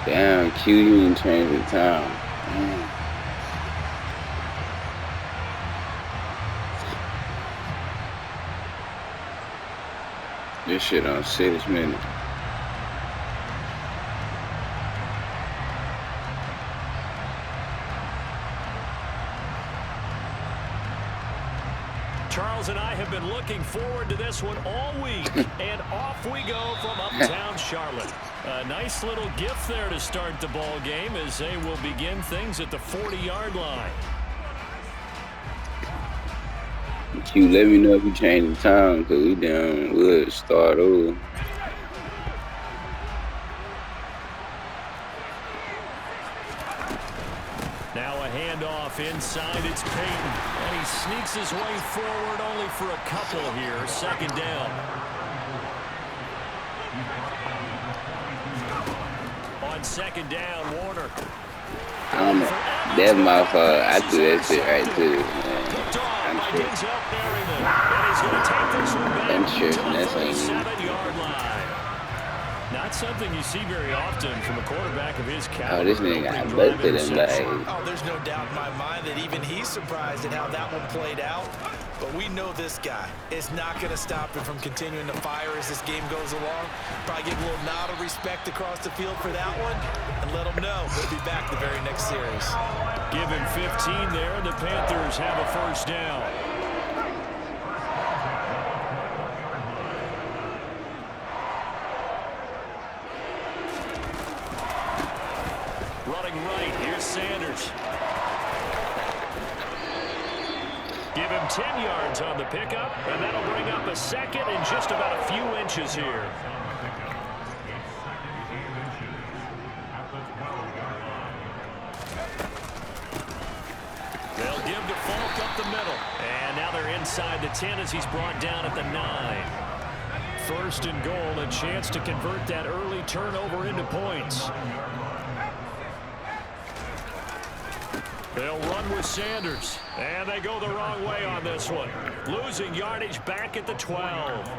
Damn, Q, you in transit time. Damn. This shit on 6 minutes. Charles and I have been looking forward to this one all week, and off we go from uptown Charlotte. A nice little gift there to start the ball game as they will begin things at the 40-yard line. Q, let me know if you change the time, because we down would start over. Now a handoff inside, it's Payton, and he sneaks his way forward only for a couple here, second down. On second down, Warner. That's my fault. I threw that shit right to you, man. I'm sure. That's on you. Not something you see very often from a quarterback of his caliber. Oh, this nigga got busted in like. Oh, there's no doubt in my mind that even he's surprised at how that one played out. But we know this guy is not going to stop him from continuing to fire as this game goes along. Probably give a little nod of respect across the field for that one, and let him know he'll be back the very next series. Give him 15 there, and the Panthers have a first down. Running right, here's Sanders. Give him 10 yards on the pickup, and that'll bring up a second and just about a few inches here. They'll give to Falk up the middle, and now they're inside the 10 as he's brought down at the 9. First and goal, a chance to convert that early turnover into points. They'll run with Sanders, and they go the wrong way on this one. Losing yardage back at the 12.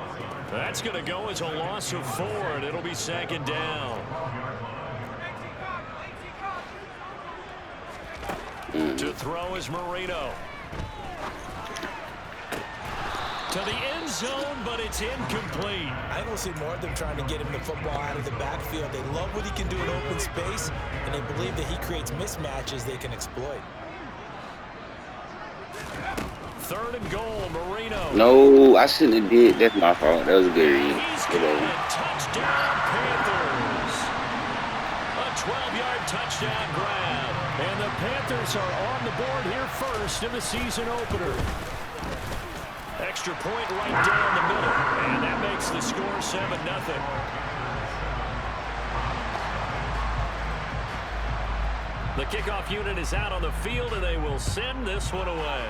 That's going to go as a loss of 4, and it'll be second down. To throw is Marino. To the end zone, but it's incomplete. I don't see more of them trying to get him the football out of the backfield. They love what he can do in open space, and they believe that he creates mismatches they can exploit. Third and goal, Marino. No, I shouldn't have did. That's my fault. That was a good read. Touchdown, Panthers. A 12-yard touchdown grab. And the Panthers are on the board here first in the season opener. Extra point right down the middle, and that makes the score 7-0. The kickoff unit is out on the field, and they will send this one away.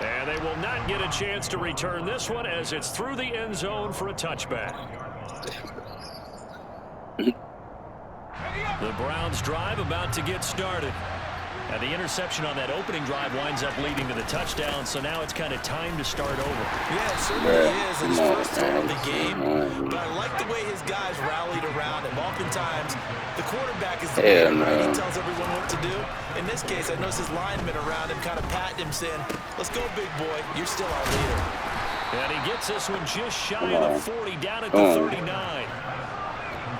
And they will not get a chance to return this one as it's through the end zone for a touchback. The Browns drive about to get started. And the interception on that opening drive winds up leading to the touchdown, so now it's kind of time to start over. Yeah, it certainly is. It's his first time of the game, but I like the way his guys rallied around him. Oftentimes, the quarterback is the leader, right? He tells everyone what to do. In this case, I noticed his linemen around him kind of patting him, saying, let's go, big boy. You're still our leader. And he gets this one just shy of the 40, down at the 39.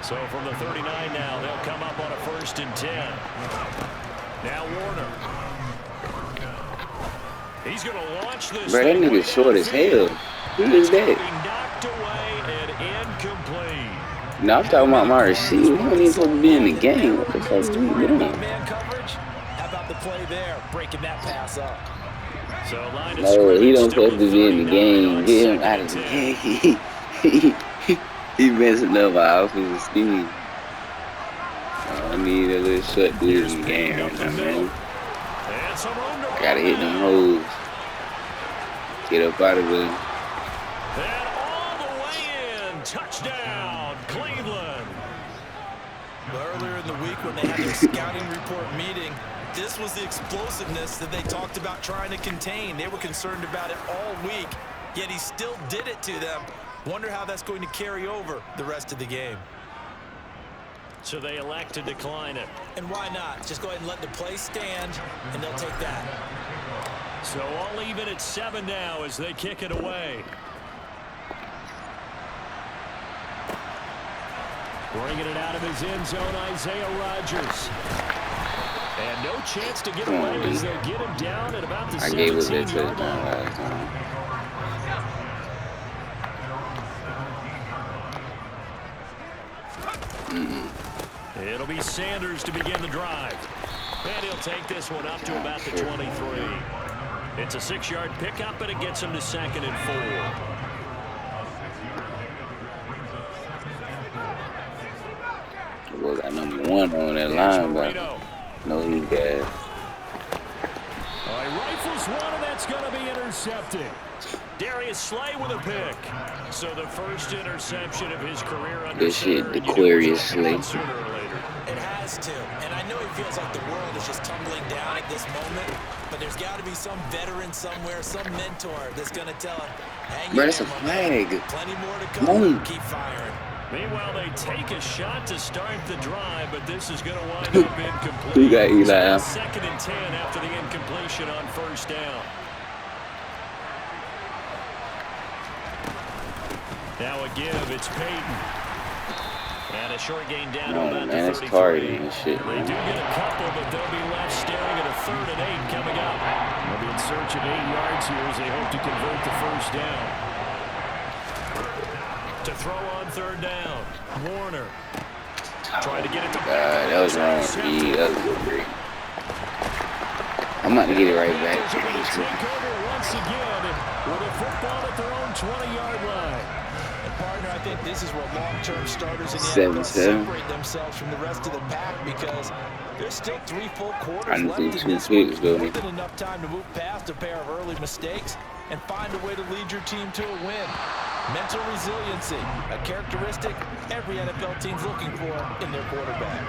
So from the 39 now, they'll come up on a 1st and 10. Now Warner. He's going to launch this. Bro, that nigga short as hell. Who is that? Knocked away and incomplete. No, I'm talking about my receiver. He don't even supposed to be in the game. What the fuck is he doing? Man coverage. How about the play there? Breaking that pass up. So line no, he don't supposed to be in the game. Get him out of the game. He messing up our offensive scheme. I need a little shut dude in the game right now, man. I gotta hit them hoes. Get up out of there. And all the way in. Touchdown, Cleveland. Earlier in the week when they had their scouting report meeting, this was the explosiveness that they talked about trying to contain. They were concerned about it all week, yet he still did it to them. Wonder how that's going to carry over the rest of the game. So they elect to decline it. And why not? Just go ahead and let the play stand, and they'll take that. So all even at 7 now as they kick it away. Bringing it out of his end zone, Isaiah Rodgers. And no chance to get away as they'll get him down at about the 17-yard line. It'll be Sanders to begin the drive. And he'll take this one up to about the 23. It's a 6-yard pickup, and it gets him to 2nd and 4. Well, got number 1 on that line, but no, he got. He rifles one, and that's going to be intercepted. Darius Slay with a pick. So the first interception of his career under This shit, the Aquarius Slay. Sooner or later. It has to. And I know he feels like the world is just tumbling down at this moment, but there's got to be some veteran somewhere, some mentor that's going to tell him, hang Bro, in that's a there, flag. plenty more to come. Keep firing. Meanwhile, they take a shot to start the drive, but this is going to wind up incomplete. You got Eli. 2nd and 10 after the incompletion on 1st down. Now a give, it's Peyton. And a short gain down to about the 33. And shit, They do get a couple, but they'll be left staring at a 3rd and 8 coming up. They'll be in search of 8 yards here as they hope to convert the 1st down. To throw on 3rd down, Warner. Trying to get it to God, that was wrong. That was great. I'm about to get it right back. Take over once again with a football at their own 20-yard line. And partner, I think this is where long-term starters in the 7-7. NFL separate themselves from the rest of the pack because there's still 3 full quarters left in this one. More than enough time to move past a pair of early mistakes and find a way to lead your team to a win. Mental resiliency, a characteristic every NFL team's looking for in their quarterback.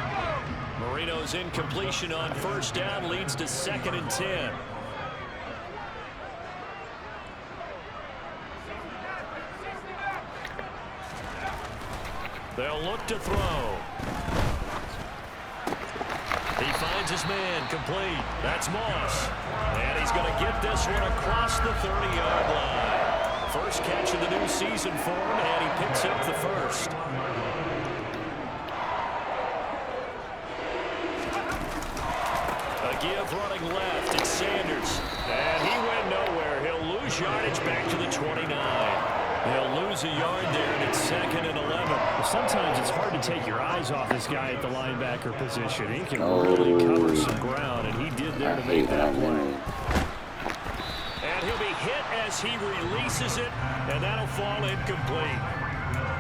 Marino's incompletion on 1st down leads to 2nd and 10. They'll look to throw. He finds his man complete. That's Moss. And he's going to get this one across the 30-yard line. First catch of the new season for him, and he picks up the 1st. A give running left. It's Sanders. And he went nowhere. He'll lose yardage back to the 29. He'll lose a yard there, and it's 2nd and 11. Well, sometimes it's hard to take your eyes off this guy at the linebacker position. He can really cover some ground, and he did there to make that play. And he'll be hit as he releases it, and that'll fall incomplete.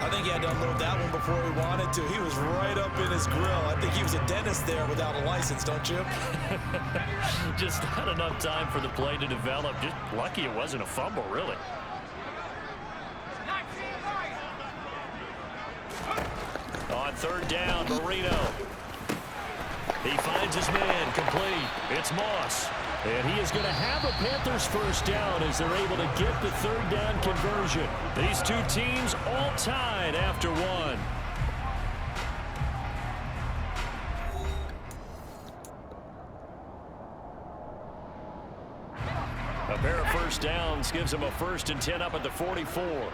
I think he had to unload that one before he wanted to. He was right up in his grill. I think he was a dentist there without a license, don't you? Just not enough time for the play to develop. Just lucky it wasn't a fumble, really. On 3rd down, Marino. He finds his man complete. It's Moss. And he is going to have a Panthers 1st down as they're able to get the 3rd down conversion. These two teams all tied after 1. A pair of 1st downs gives them a 1st and 10 up at the 44.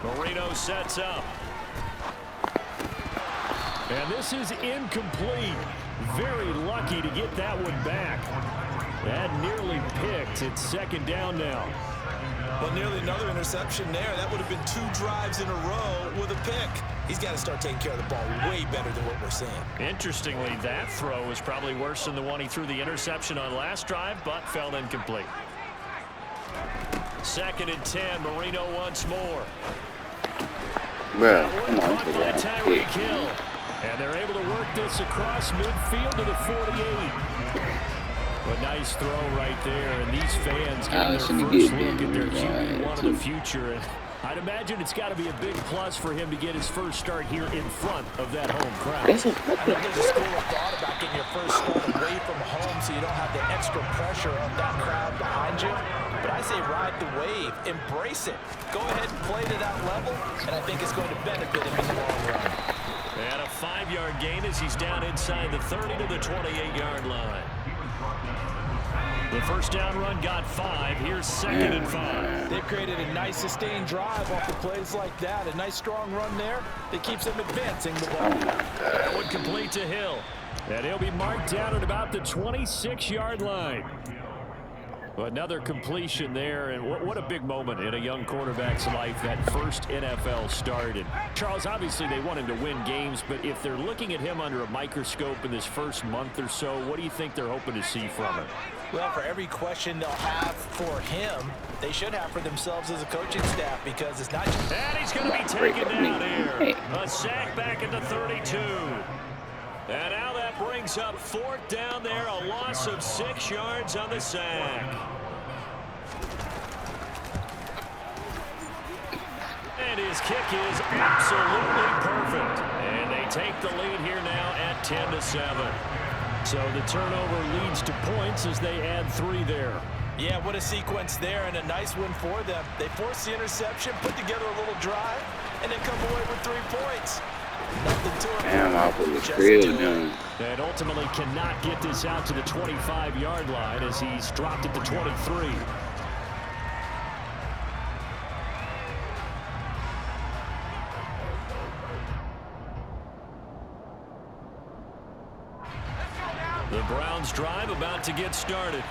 Marino sets up. And this is incomplete. Very lucky to get that one back. That nearly picked. It's 2nd down now. Well, nearly another interception there. That would have been 2 drives in a row with a pick. He's got to start taking care of the ball way better than what we're seeing. Interestingly, that throw was probably worse than the one he threw the interception on last drive, but fell incomplete. 2nd and 10, Marino once more. Bro, come on, Tyreek Hill. And they're able to work this across midfield to the 48. A nice throw right there, and these fans getting their first look at their QB1 of the future. And I'd imagine it's got to be a big plus for him to get his first start here in front of that home crowd. I know there's a school of thought about getting your first start away from home so you don't have the extra pressure of that crowd behind you. But I say ride the wave. Embrace it. Go ahead and play to that level, and I think it's going to benefit him in the long run. And a 5-yard gain as he's down inside the 30 to the 28-yard line. The first down run got 5. Here's 2nd and 5. They've created a nice sustained drive off the plays like that. A nice strong run there that keeps them advancing the ball. That one complete to Hill. And he'll be marked down at about the 26-yard line. Another completion there, and what a big moment in a young quarterback's life, that first NFL start. And Charles, obviously they want him to win games, but if they're looking at him under a microscope in this first month or so, what do you think they're hoping to see from him? Well, for every question they'll have for him, they should have for themselves as a coaching staff, because it's not just... And he's going to be taken down here. A sack back at the 32. And now that brings up 4th down there, a loss of 6 yards on the sack. And his kick is absolutely perfect. And they take the lead here now at 10-7. So the turnover leads to points as they add 3 there. Yeah, what a sequence there, and a nice win for them. They force the interception, put together a little drive, and then come away with 3 points. Nothing to it. Damn, I put the crib down. And ultimately cannot get this out to the 25-yard line as he's dropped at the 23. The Browns drive about to get started.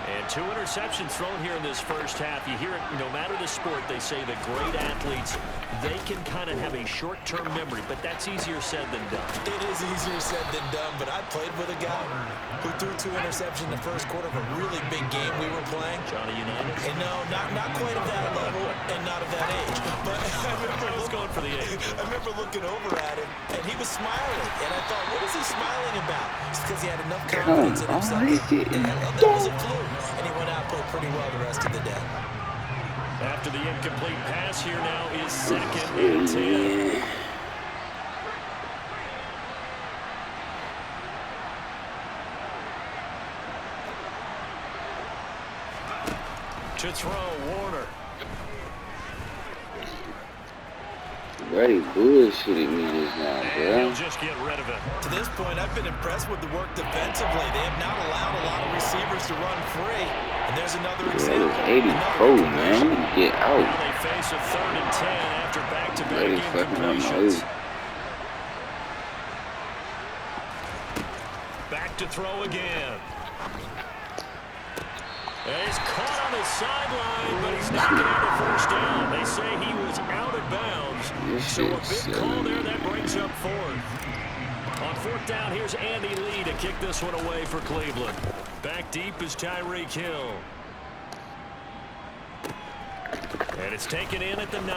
And 2 interceptions thrown here in this first half. You hear it, no matter the sport, they say that great athletes, they can kind of have a short-term memory, but that's easier said than done. It is easier said than done, but I played with a guy who threw 2 interceptions in the first quarter of a really big game we were playing. Johnny Unitas? And no, not quite of that level and not of that age. But I was going for the age. I remember looking over at him, and he was smiling. And I thought, what is he smiling about? It's because he had enough confidence in himself. That was a fluke. And he went out and played pretty well the rest of the day. After the incomplete pass, here now is 2nd and 10. To throw, Warner. Buddy bullshitted me just now, bro. He'll just get rid of it. To this point, I've been impressed with the work defensively. They have not allowed a lot of receivers to run free. And there's another example. It was 84, man. Get out. Now they face a 3rd and 10 after back-to-back incompletions. Back to throw again. And he's caught on the sideline, but he's not going to have a first down. They say he was out of bounds. So a big call there that brings up 4th. On 4th down, here's Andy Lee to kick this one away for Cleveland. Back deep is Tyreek Hill. And it's taken in at the 9.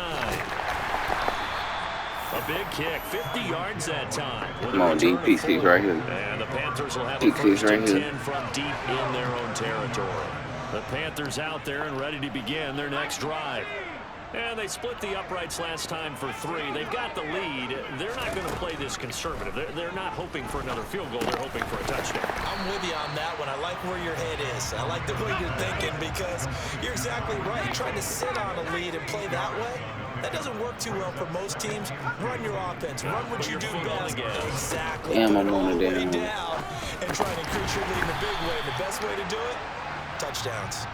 A big kick, 50 yards that time. Come on, deep P6 right here. And the Panthers will have a 1st and 10 from deep in their own territory. The Panthers out there and ready to begin their next drive. And they split the uprights last time for 3. They've got the lead. They're not going to play this conservative. They're not hoping for another field goal. They're hoping for a touchdown. I'm with you on that one. I like where your head is. I like the way you're thinking, because you're exactly right. You're trying to sit on a lead and play that way. That doesn't work too well for most teams. Run your offense. Run what you do best. Exactly. Damn, I'm Put it all on the it way down. down and try to increase your lead in a big way. And the best way to do it, touchdowns.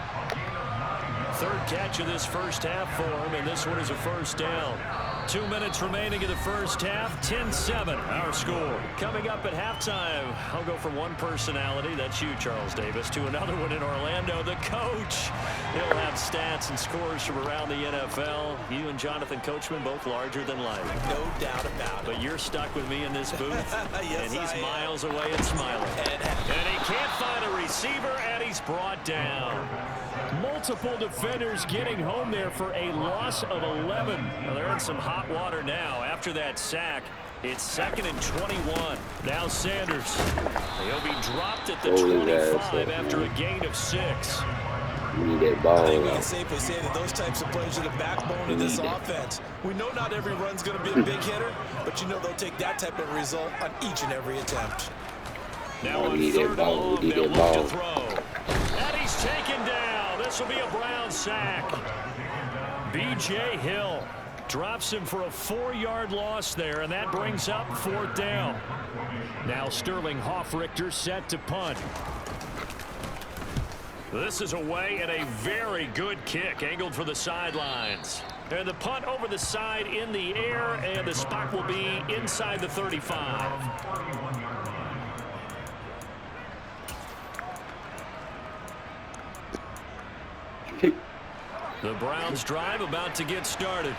3rd catch of this first half for him, and this one is a first down. 2 minutes remaining in the first half. 10-7 our score. Coming up at halftime, I'll go from one personality, that's you, Charles Davis, to another one in Orlando, the coach. He'll have stats and scores from around the NFL. You and Jonathan Coachman both larger than life. No doubt about it. But you're stuck with me in this booth, Yes, and he's I am. miles away and smiling. And he can't find a receiver, and he's brought down. Multiple defenders getting home there for a loss of 11. Well, they're in some hot water now. After that sack, it's 2nd and 21. Now Sanders. He'll be dropped at the 25 after a gain of 6. You need that I ball think we can out. safely say that those types of plays are the backbone of this offense. We know not every run's going to be a big hitter, but you know they'll take that type of result on each and every attempt. Now We on need that third and ball. long, We need they'll that look to ball. throw. And he's taken down. This will be a Brown sack. B.J. Hill drops him for a 4-yard loss there, and that brings up 4th down. Now Sterling Hoffrichter set to punt. This is away and a very good kick angled for the sidelines. And the punt over the side in the air, and the spot will be inside the 35. The Browns drive about to get started.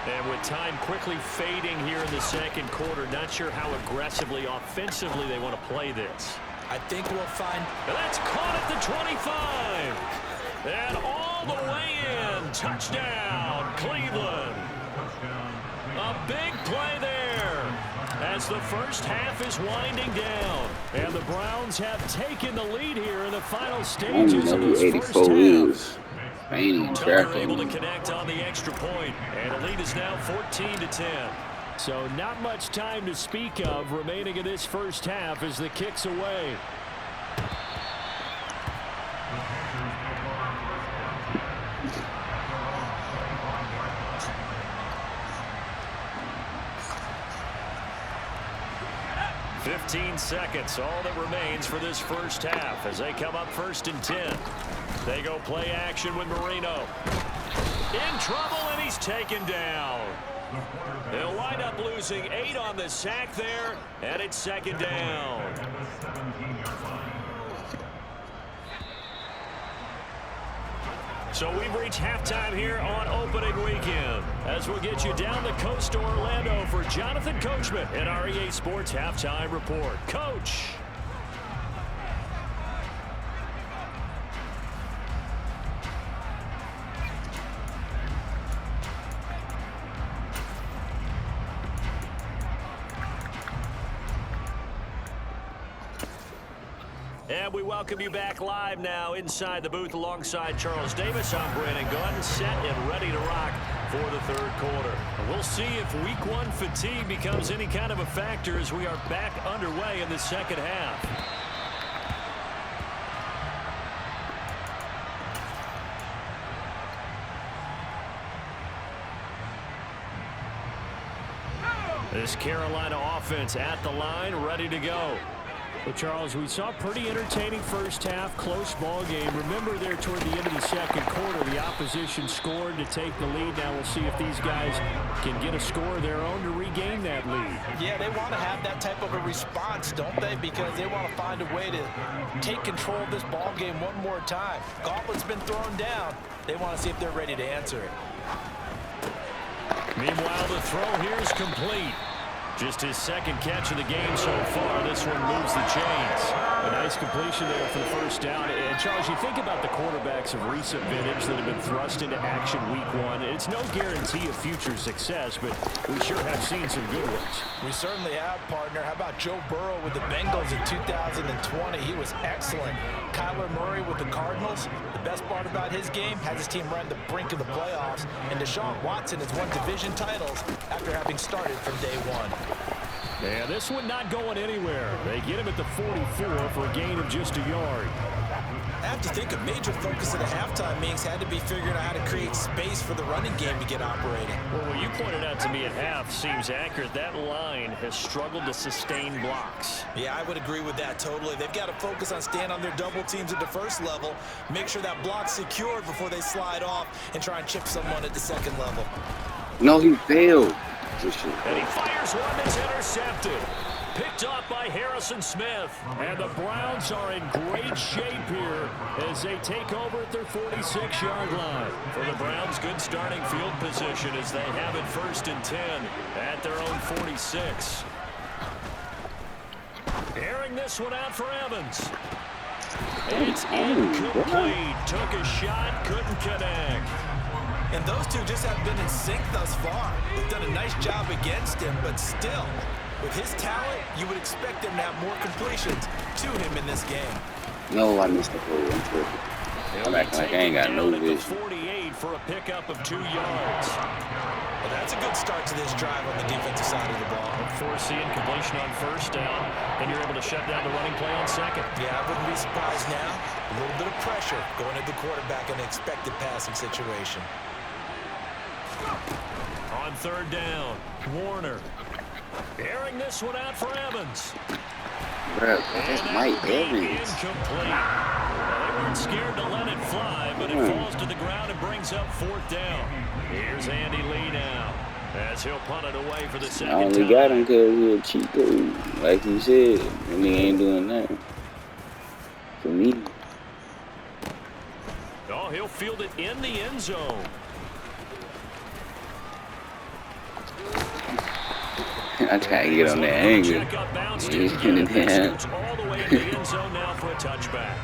And with time quickly fading here in the second quarter, not sure how aggressively, offensively they want to play this. I think we'll find... And that's caught at the 25. And all the way in. Touchdown, Cleveland. A big play there as the first half is winding down. And the Browns have taken the lead here in the final stages of this first 84 half. wheels. Tucker able to connect on the extra point, and the lead is now 14-10. So not much time to speak of remaining in this first half as the kick's away. "15 seconds, all that remains for this first half as they come up 1st and 10. They go play action with Marino. In trouble, and he's taken down. They'll wind up losing 8 on the sack there, and it's 2nd down. So we've reached halftime here on opening weekend as we'll get you down the coast to Orlando for Jonathan Coachman at our EA Sports Halftime Report. Coach. And we welcome you back live now inside the booth alongside Charles Davis. I'm Brandon Gunn, set and ready to rock for the 3rd quarter. We'll see if week 1 fatigue becomes any kind of a factor as we are back underway in the second half. This Carolina offense at the line, ready to go. Well, Charles, we saw a pretty entertaining first half, close ball game. Remember there toward the end of the second quarter, the opposition scored to take the lead. Now we'll see if these guys can get a score of their own to regain that lead. Yeah, they want to have that type of a response, don't they? Because they want to find a way to take control of this ball game one more time. Gauntlet's been thrown down. They want to see if they're ready to answer it. Meanwhile, the throw here is complete. Just his 2nd catch of the game so far. This one moves the chains. A nice completion there for the first down. And, Charles, you think about the quarterbacks of recent vintage that have been thrust into action week 1. It's no guarantee of future success, but we sure have seen some good ones. We certainly have, partner. How about Joe Burrow with the Bengals in 2020? He was excellent. Kyler Murray with the Cardinals. The best part about his game has his team right on the brink of the playoffs. And Deshaun Watson has won division titles after having started from day 1. Yeah, this one not going anywhere. They get him at the 44 for a gain of just a yard. I have to think a major focus of the halftime meetings had to be figuring out how to create space for the running game to get operating. Well, what you pointed out to me at half seems accurate. That line has struggled to sustain blocks. Yeah, I would agree with that totally. They've got to focus on staying on their double teams at the first level, make sure that block's secured before they slide off and try and chip someone at the second level. No, he failed. And he fires one that's intercepted. Picked off by Harrison Smith. And the Browns are in great shape here as they take over at their 46-yard line. For the Browns, good starting field position as they have it 1st and 10 at their own 46. Airing this one out for Evans. It's incomplete. Took a shot, couldn't connect. And those two just have been in sync thus far. They've done a nice job against him, but still, with his talent, you would expect him to have more completions to him in this game. No, I missed the whole one. I'm acting like I ain't got no vision. 48 for a pickup of 2 yards. Well, that's a good start to this drive on the defensive side of the ball. Forcing completion on first down, and you're able to shut down the running play on second. Yeah, I wouldn't be surprised now. A little bit of pressure going at the quarterback in an expected passing situation. On third down, Warner airing this one out for Evans. Bro, that's Mike Evans. Incomplete. Well, they weren't scared to let it fly, but it falls to the ground and brings up fourth down. Here's Andy Lee now, as he'll punt it away for the second time. I only got him because he a cheat code. Like you said, and he ain't doing nothing for me. Oh, he'll field it in the end zone. I try to get on that angle. He's pinning down. All the way in the end zone now for a touchback.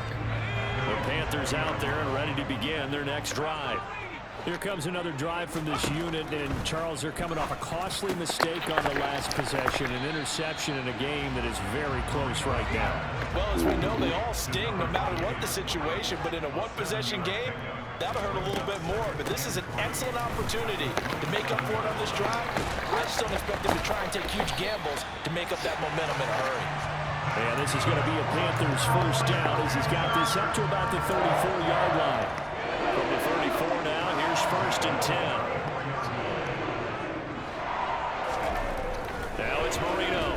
The Panthers out there and ready to begin their next drive. Here comes another drive from this unit, and Charles, they're coming off a costly mistake on the last possession, an interception in a game that is very close right now. Well, as we know, they all sting no matter what the situation, but in a one-possession game, that'll hurt a little bit more. But this is an excellent opportunity to make up for it on this drive. I just don't expect them to try and take huge gambles to make up that momentum in a hurry. And this is going to be a Panthers first down as he's got this up to about the 34-yard line. From the 34 now, here's first and 10. Now it's Marino.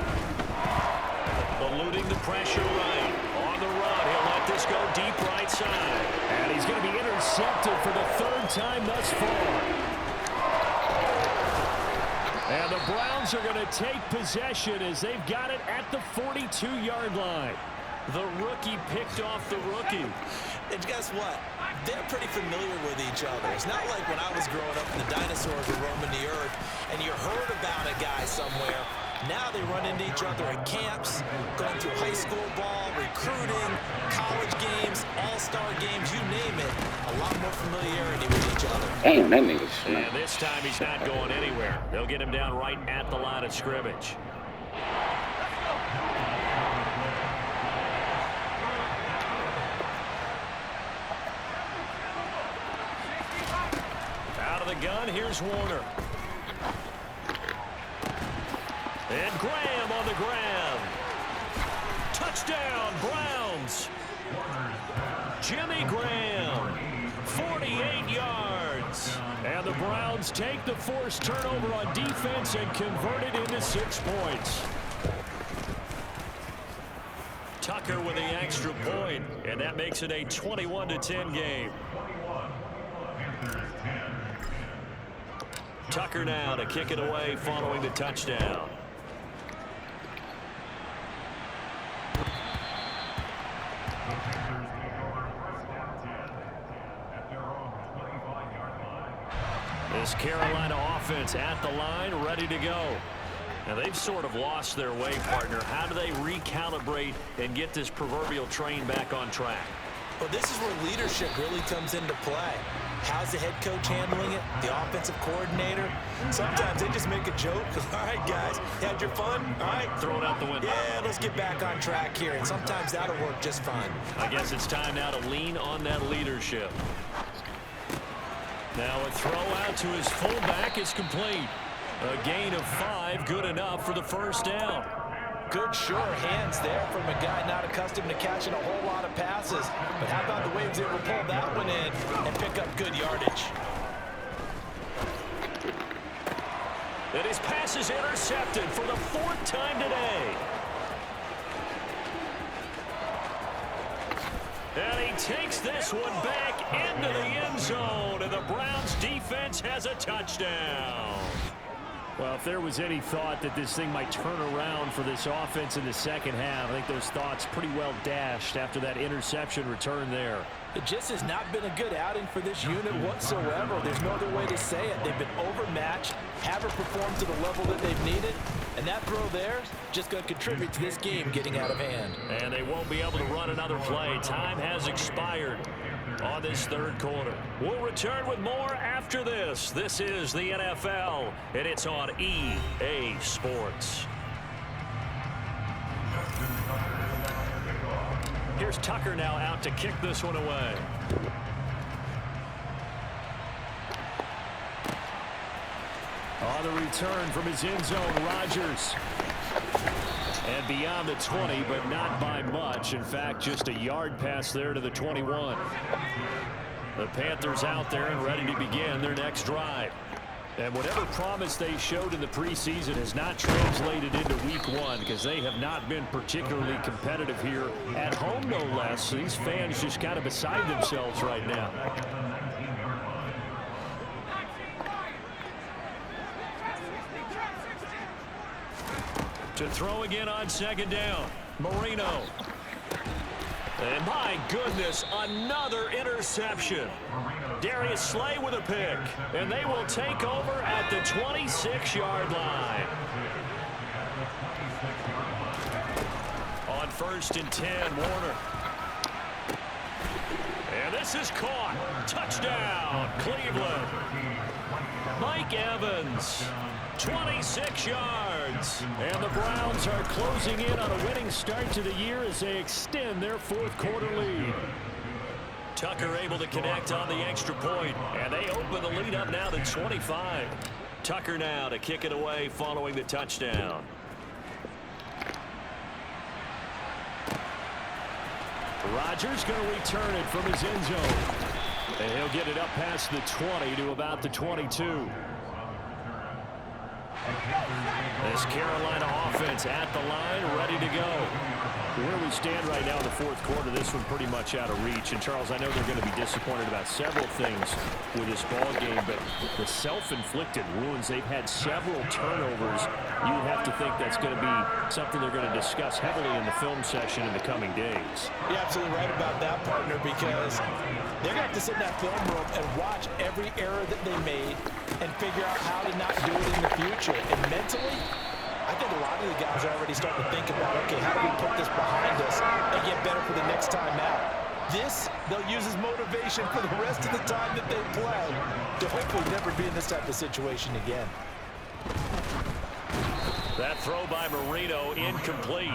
Eluding the pressure right. On the run, he'll let this go deep right side. And he's going to be intercepted for the third time thus far. And the Browns are going to take possession as they've got it at the 42-yard line. The rookie picked off the rookie. And guess what? They're pretty familiar with each other. It's not like when I was growing up and the dinosaurs were roaming the earth and you heard about a guy somewhere. Now they run into each other at camps, going through high school ball, recruiting, college games, all-star games, you name it. A lot more familiarity with each other. Damn, that nigga's And this time he's not going anywhere. They'll get him down right at the line of scrimmage. Out of the gun, here's Warner. And Graham on the ground. Touchdown, Browns. Jimmy Graham, 48 yards. And the Browns take the forced turnover on defense and convert it into 6 points. Tucker with the extra point, and that makes it a 21-10 game. Tucker now to kick it away following the touchdown. This Carolina offense at the line, ready to go. Now they've sort of lost their way, partner. How do they recalibrate and get this proverbial train back on track? Well, this is where leadership really comes into play. How's the head coach handling it? The offensive coordinator? Sometimes they just make a joke. All right, guys, had your fun? All right. Throw it out the window. Yeah, let's get back on track here. And sometimes that'll work just fine. I guess it's time now to lean on that leadership. Now a throw out to his fullback is complete. A gain of 5, good enough for the first down. Good, sure hands there from a guy not accustomed to catching a whole lot of passes. But how about the way he was able to pull that one in and pick up good yardage? And his pass is intercepted for the 4th time today. And he takes this one back into the end zone, and the Browns defense has a touchdown. Well, if there was any thought that this thing might turn around for this offense in the second half, I think those thoughts pretty well dashed after that interception return there. It just has not been a good outing for this unit whatsoever. There's no other way to say it. They've been overmatched, haven't performed to the level that they've needed, and that throw there is just going to contribute to this game getting out of hand. And they won't be able to run another play. Time has expired on this third quarter. We'll return with more after this. This is the NFL, and it's on EA Sports. Here's Tucker now out to kick this one away. On the return from his end zone, Rodgers. And beyond the 20, but not by much. In fact, just a yard pass there to the 21. The Panthers out there and ready to begin their next drive. And whatever promise they showed in the preseason has not translated into week one because they have not been particularly competitive here at home, no less. These fans just kind of beside themselves right now. To throw again on second down, Marino. And my goodness, another interception. Darius Slay with a pick. And they will take over at the 26-yard line. On 1st and 10, Warner. And this is caught. Touchdown, Cleveland. Mike Evans. 26 yards. And the Browns are closing in on a winning start to the year as they extend their fourth quarter lead. Tucker able to connect on the extra point, and they open the lead up now to 25. Tucker now to kick it away following the touchdown. Rodgers going to return it from his end zone. And he'll get it up past the 20 to about the 22. This Carolina offense at the line, ready to go. Where we stand right now in the fourth quarter, this one pretty much out of reach. And, Charles, I know they're going to be disappointed about several things with this ball game, but the self-inflicted wounds, they've had several turnovers. You have to think that's going to be something they're going to discuss heavily in the film session in the coming days. You're absolutely right about that, partner, because they're going to have to sit in that film room and watch every error that they made and figure out how to not do it in the future. And mentally, I think a lot of the guys are already starting to think about, okay, how do we put this behind us and get better for the next time out? This, they'll use as motivation for the rest of the time that they play to hopefully never be in this type of situation again. That throw by Marino incomplete.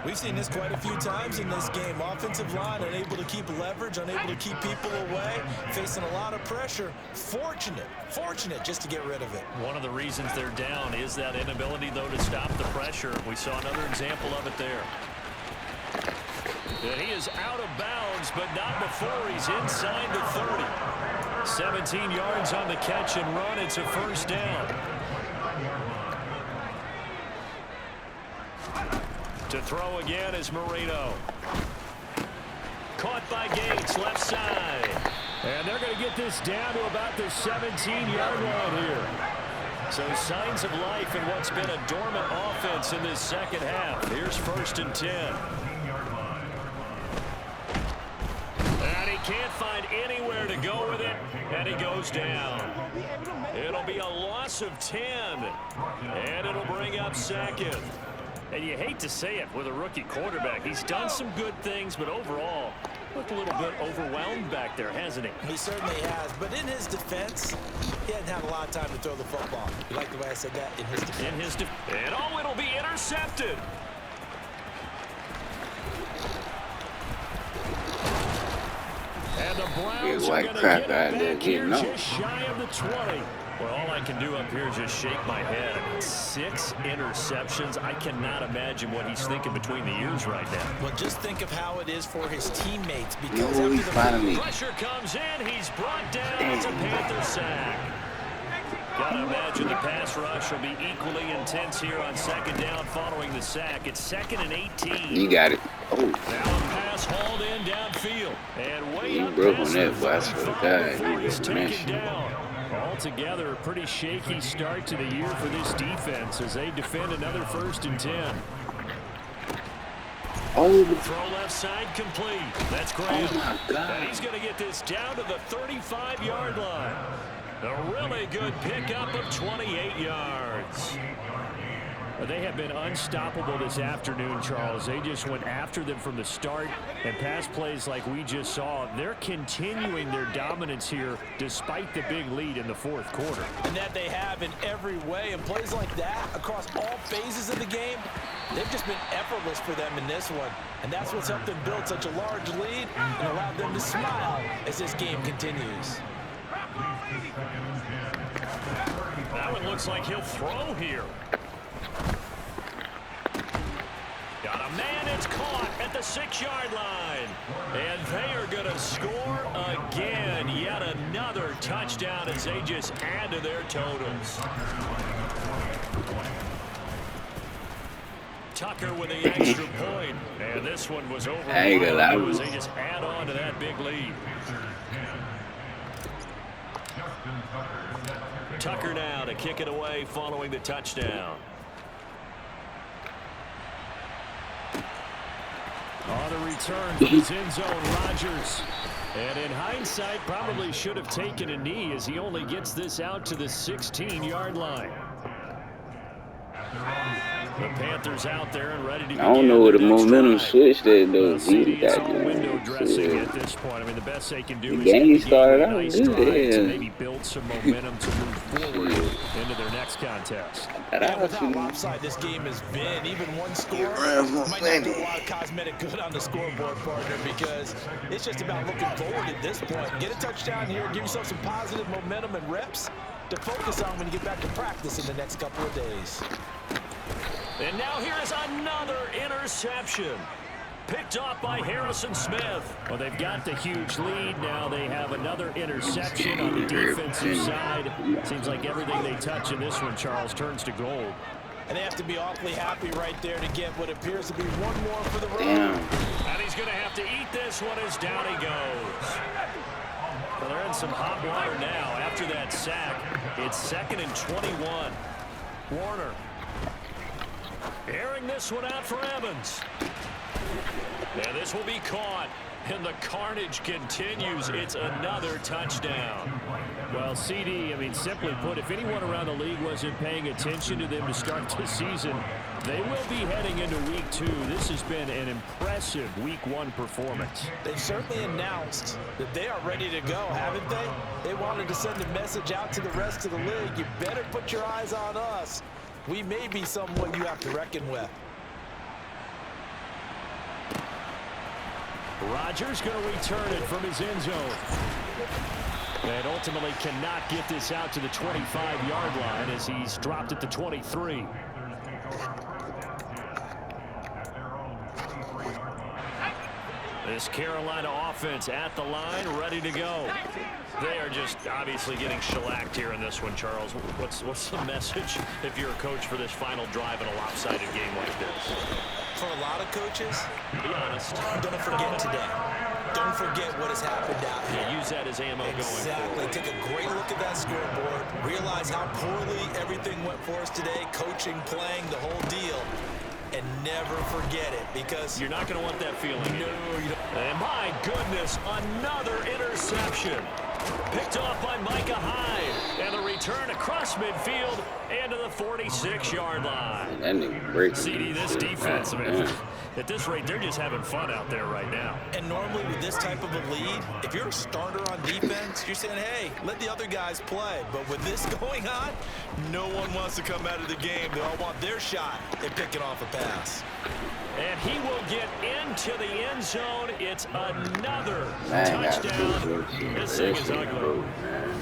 We've seen this quite a few times in this game. Offensive line unable to keep leverage, unable to keep people away, facing a lot of pressure. Fortunate just to get rid of it. One of the reasons they're down is that inability, though, to stop the pressure. We saw another example of it there. And he is out of bounds, but not before he's inside the 30. 17 yards on the catch and run. It's a first down. To throw again is Marino. Caught by Gates, left side. And they're going to get this down to about the 17-yard line here. So signs of life in what's been a dormant offense in this second half. Here's 1st and 10. And he can't find anywhere to go with it. And he goes down. It'll be a loss of 10. And it'll bring up 2nd. And you hate to say it with a rookie quarterback. He's done some good things, but overall, looked a little bit overwhelmed back there, hasn't he? He certainly has. But in his defense, he hadn't had a lot of time to throw the football. You like the way I said that? In his defense. And oh, it'll be intercepted. And the Browns are going to get it back here just shy of the 20. Well, all I can do up here is just shake my head. 6 interceptions. I cannot imagine what he's thinking between the ears right now. Well, just think of how it is for his teammates. Because No, he's finally. Pressure comes in. He's brought down. It's a Panther sack. Gotta imagine the pass rush will be equally intense here on second down following the sack. It's 2nd and 18. You got it. Oh. Now a pass hauled in downfield. And way up broke past on that, the boy. I swear to 35 God, before he he's broke on that taken shit. down. Altogether, a pretty shaky start to the year for this defense as they defend another 1st and 10. Oh, Throw left side complete. That's Graham. Oh my God. And he's going to get this down to the 35-yard line. A really good pickup of 28 yards. They have been unstoppable this afternoon, Charles. They just went after them from the start, and pass plays like we just saw. They're continuing their dominance here despite the big lead in the fourth quarter. And that they have in every way. And plays like that across all phases of the game, they've just been effortless for them in this one. And that's what's helped them build such a large lead and allowed them to smile as this game continues. That one looks like he'll throw here. Got a man, it's caught at the 6-yard line. And they are going to score again. Yet another touchdown as they just add to their totals. Tucker with the extra point. And this one was over. They just add on to that big lead. Tucker now to kick it away following the touchdown. On the return from his end zone, Rodgers. And in hindsight, probably should have taken a knee as he only gets this out to the 16-yard line. The Panthers out there and ready to begin. I don't know where the momentum switched at though. It's all window dressing at this point. I mean, the best they can do is game started out nice good, to maybe build some momentum to move forward into their next contest. Yeah, with how lopsided this game has been, even one score might not do a lot of cosmetic good on the scoreboard, partner, because it's just about looking forward at this point. Get a touchdown here, give yourself some positive momentum and reps to focus on when you get back to practice in the next couple of days. And now here is another interception. Picked off by Harrison Smith. Well, they've got the huge lead. Now they have another interception on the defensive side. Seems like everything they touch in this one, Charles, turns to gold. And they have to be awfully happy right there to get what appears to be one more for the road. And he's going to have to eat this one as down he goes. Well, they're in some hot water now after that sack. It's 2nd and 21. Warner airing this one out for Evans. And this will be caught. And the carnage continues. It's another touchdown. Well, CD, I mean, simply put, if anyone around the league wasn't paying attention to them to start the season, they will be heading into week 2. This has been an impressive week 1 performance. They've certainly announced that they are ready to go, haven't they? They wanted to send a message out to the rest of the league. You better put your eyes on us. We may be someone you have to reckon with. Rodgers going to return it from his end zone. And ultimately cannot get this out to the 25-yard line as he's dropped at the 23. This Carolina offense at the line, ready to go. They are just obviously getting shellacked here in this one, Charles. What's the message if you're a coach for this final drive in a lopsided game like this? For a lot of coaches, be honest, don't forget today. Don't forget what has happened out here. Yeah, use that as ammo going forward. Take a great look at that scoreboard. Realize how poorly everything went for us today. Coaching, playing, the whole deal. And never forget it, because you're not going to want that feeling. No, you don't. And my goodness, another interception. Picked off by Micah Hyde. And the return across midfield and to the 46-yard line. That nigga breaks. CD, this defense, man, at this rate, they're just having fun out there right now. And normally with this type of a lead, if you're a starter on defense, you're saying, hey, let the other guys play. But with this going on, no one wants to come out of the game. They all want their shot at picking off a pass. And he will get into the end zone. It's another touchdown. This thing is ugly.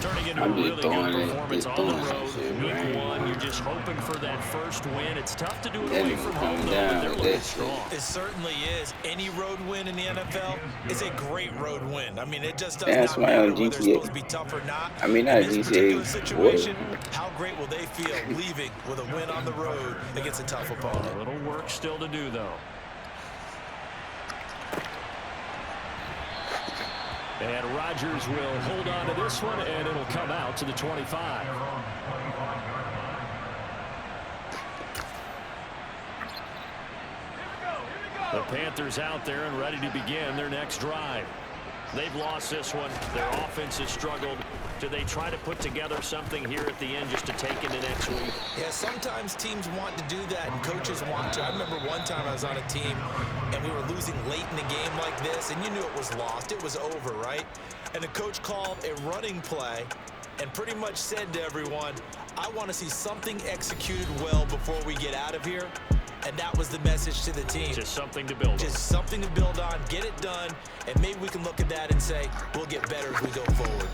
Turning into a really good performance on the road. Week 1, you're just hoping for that first win. It's tough to do it away from home, though, but they're looking strong. It certainly is. Any road win in the NFL is a great road win. I mean, it just does not matter whether it's supposed to be tough or not. I mean, not in this particular GTA. situation, how great will they feel leaving with a win on the road against a tough opponent? A little work still to do, though. And Rodgers will hold on to this one, and it'll come out to the 25. The Panthers out there and ready to begin their next drive. They've lost this one. Their offense has struggled. Do they try to put together something here at the end just to take into next week? Yeah, sometimes teams want to do that and coaches want to. I remember one time I was on a team and we were losing late in the game like this, and you knew it was lost. It was over, right? And the coach called a running play and pretty much said to everyone, I want to see something executed well before we get out of here. And that was the message to the team. Just something to build on. Just something to build on, get it done, and maybe we can look at that and say, we'll get better as we go forward.